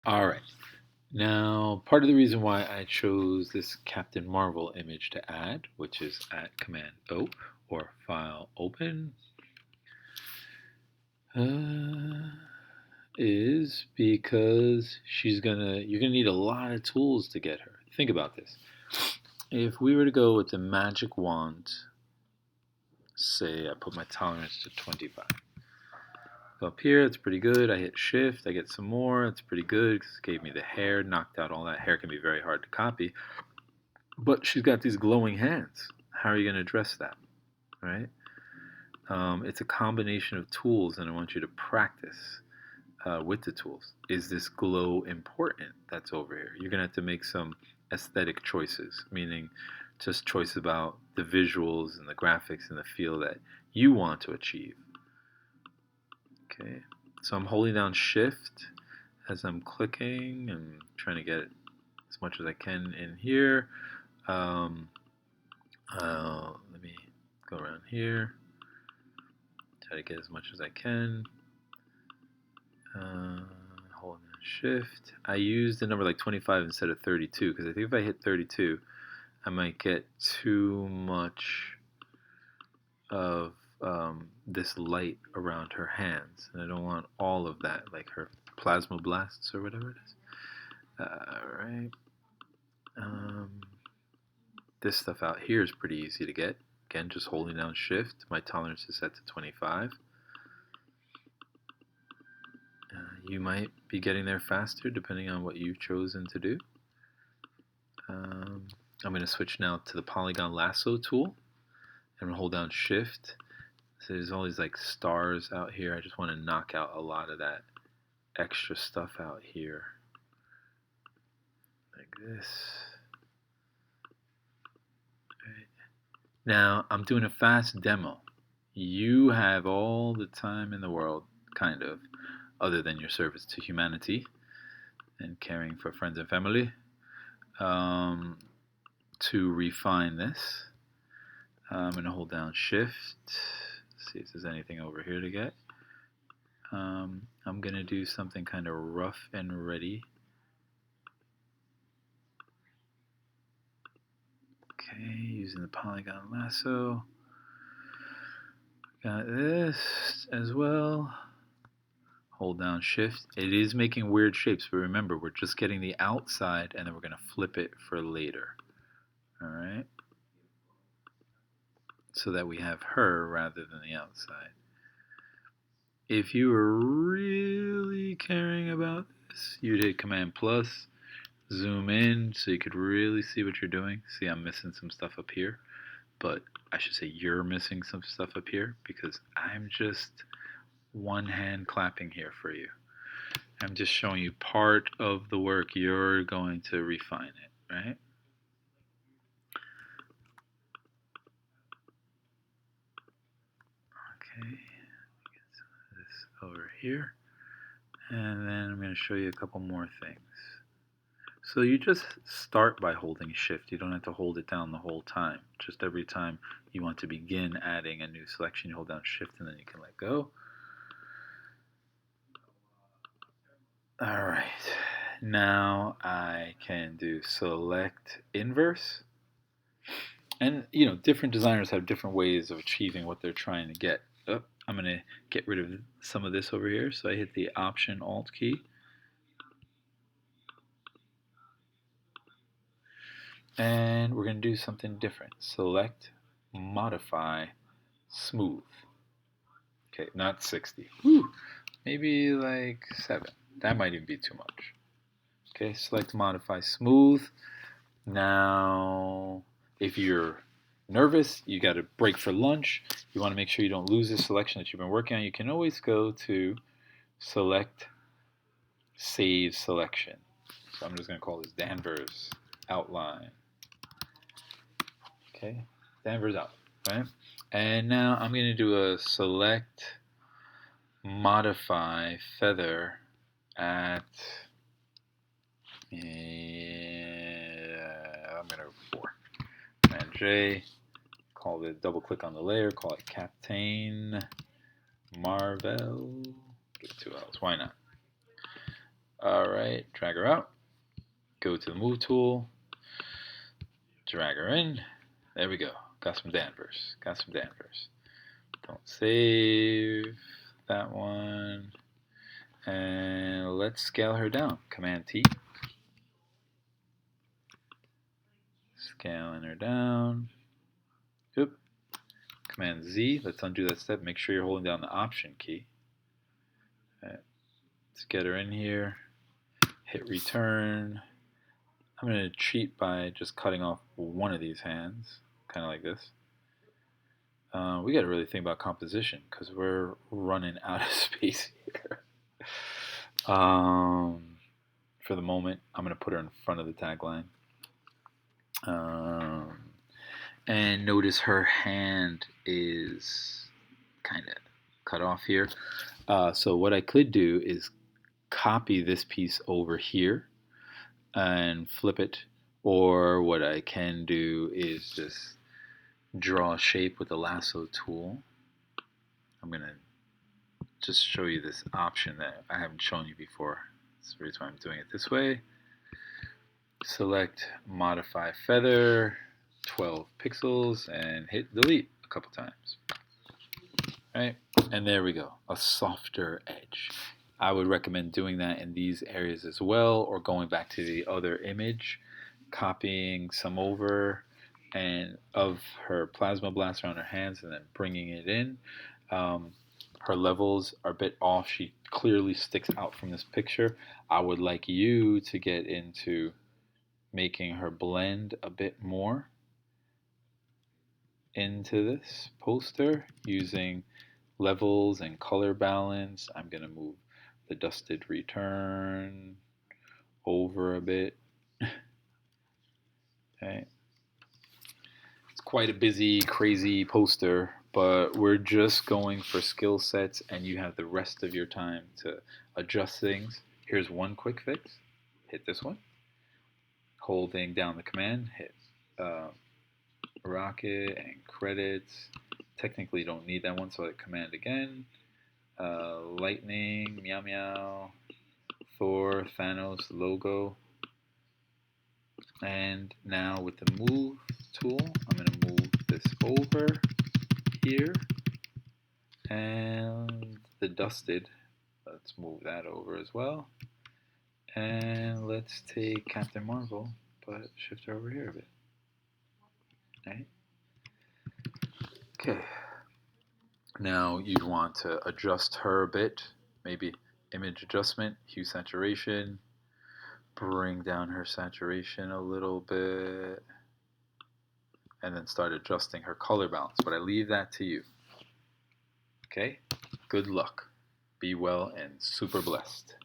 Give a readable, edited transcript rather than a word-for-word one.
All right. Now, part of the reason why I chose this Captain Marvel image to add, which is at Command O or File Open, uh, is because you're gonna need a lot of tools to get her. Think about this. If we were to go with the magic wand, say I put my tolerance to 25. Up here, it's pretty good. I hit shift, I get some more. It's pretty good because it gave me the hair, knocked out all that. Hair can be very hard to copy. But she's got these glowing hands. How are you going to address that, right? It's a combination of tools, and I want you to practice with the tools. Is this glow important that's over here? You're going to have to make some aesthetic choices, meaning just choice about the visuals and the graphics and the feel that you want to achieve. Okay, so I'm holding down shift as I'm clicking and trying to get as much as I can in here. Let me go around here, try to get as much as I can. Holding down shift. I used the number like 25 instead of 32 because I think if I hit 32, I might get too much of this light around her hands, and I don't want all of that, like her plasma blasts or whatever it is. Alright. This stuff out here is pretty easy to get. Again, just holding down shift. My tolerance is set to 25. You might be getting there faster depending on what you've chosen to do. I'm going to switch now to the polygon lasso tool and hold down shift. So there's all these like stars out here. I just want to knock out a lot of that extra stuff out here. Like this. Right. Now, I'm doing a fast demo. You have all the time in the world, kind of, other than your service to humanity and caring for friends and family, to refine this. I'm going to hold down shift, see if there's anything over here to get. I'm going to do something kind of rough and ready. Okay, using the polygon lasso. Got this as well. Hold down shift. It is making weird shapes, but remember, we're just getting the outside and then we're going to flip it for later. Alright? So that we have her rather than the outside. If you were really caring about this, you'd hit Command plus, zoom in so you could really see what you're doing. See, I'm missing some stuff up here, but I should say you're missing some stuff up here because I'm just one hand clapping here for you. I'm just showing you part of the work. You're going to refine it, right? Okay, get some of this over here. And then I'm going to show you a couple more things. So you just start by holding shift. You don't have to hold it down the whole time. Just every time you want to begin adding a new selection, you hold down shift and then you can let go. Alright, now I can do select inverse. And you know, different designers have different ways of achieving what they're trying to get. Oh, I'm going to get rid of some of this over here. So I hit the Option Alt key. And we're going to do something different. Select, modify, smooth. Okay, not 60. Whew. Maybe like 7. That might even be too much. Okay, select, modify, smooth. Now, if you're nervous, you got to break for lunch, you want to make sure you don't lose this selection that you've been working on, you can always go to select, save selection. So I'm just going to call this Danvers outline. Okay, Danvers out, right? And now I'm going to do a select, modify, feather at, I'm going to 4. Command J, call it, double click on the layer, call it Captain Marvel. Give it 2 L's, why not? Alright, drag her out. Go to the move tool. Drag her in. There we go. Got some Danvers. Don't save that one. And let's scale her down. Command T. Scaling her down. Oop. Command Z. Let's undo that step. Make sure you're holding down the Option key. Right. Let's get her in here. Hit return. I'm going to cheat by just cutting off one of these hands, kind of like this. We got to really think about composition because we're running out of space here. For the moment, I'm going to put her in front of the tagline. And notice her hand is kind of cut off here. So what I could do is copy this piece over here and flip it, or what I can do is just draw a shape with the lasso tool. I'm going to just show you this option that I haven't shown you before. That's the reason why I'm doing it this way. Select Modify Feather, 12 pixels, and hit delete a couple times. Right? And there we go, a softer edge. I would recommend doing that in these areas as well, or going back to the other image, copying some over and of her plasma blaster on her hands and then bringing it in. Her levels are a bit off. She clearly sticks out from this picture. I would like you to get into making her blend a bit more into this poster using levels and color balance. I'm going to move the dusted return over a bit. Okay. It's quite a busy, crazy poster, but we're just going for skill sets and you have the rest of your time to adjust things. Here's one quick fix. Hit this one. Holding down the command, hit rocket and credits. Technically don't need that one, so I hit command again. Lightning, meow meow, Thor, Thanos logo. And now with the move tool, I'm going to move this over here. And the dusted, let's move that over as well. And let's take Captain Marvel, but shift her over here a bit. Right? Okay. Now you'd want to adjust her a bit, maybe image adjustment, hue saturation, bring down her saturation a little bit, and then start adjusting her color balance. But I leave that to you. Okay? Good luck. Be well and super blessed.